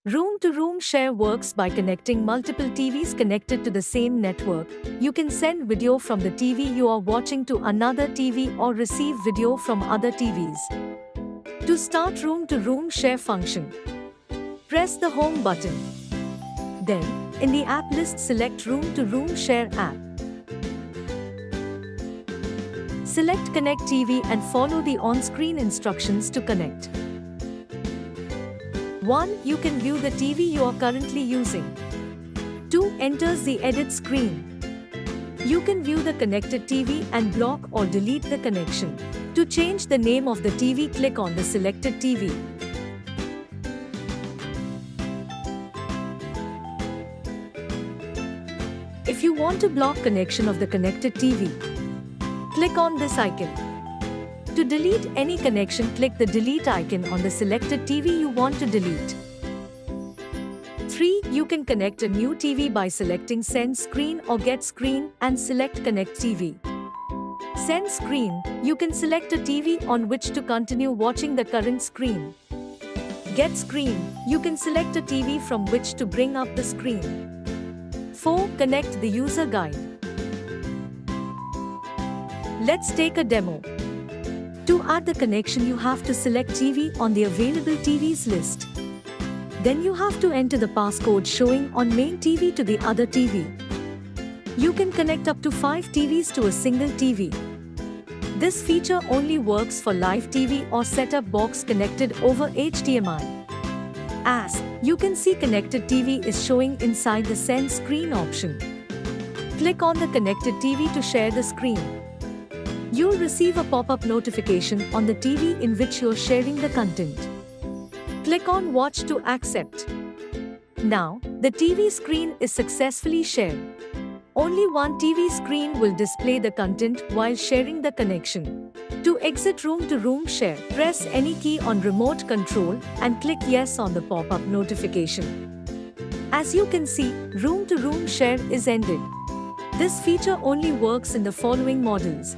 Room-to-room share works by connecting multiple TVs connected to the same network. You can send video from the TV you are watching to another TV or receive video from other TVs. To start room-to-room share function, press the Home button. Then, in the app list, select Room-to-room share app. Select Connect TV and follow the on-screen instructions to connect. 1. You can view the TV you are currently using. 2. Enters the edit screen. You can view the connected TV and block or delete the connection. To change the name of the TV, click on the selected TV. If you want to block connection of the connected TV, click on this icon. To delete any connection, click the delete icon on the selected TV you want to delete. 3. You can connect a new TV by selecting Send Screen or Get Screen and select Connect TV. Send Screen, you can select a TV on which to continue watching the current screen. Get Screen, you can select a TV from which to bring up the screen. 4. Connect the user guide. Let's take a demo. To add the connection, you have to select TV on the available TVs list. Then you have to enter the passcode showing on main TV to the other TV. You can connect up to 5 TVs to a single TV. This feature only works for live TV or set-top box connected over HDMI. As you can see, connected TV is showing inside the Send Screen option. Click on the connected TV to share the screen. You'll receive a pop-up notification on the TV in which you're sharing the content. Click on Watch to accept. Now, the TV screen is successfully shared. Only one TV screen will display the content while sharing the connection. To exit room-to-room share, press any key on remote control and click Yes on the pop-up notification. As you can see, room-to-room share is ended. This feature only works in the following models: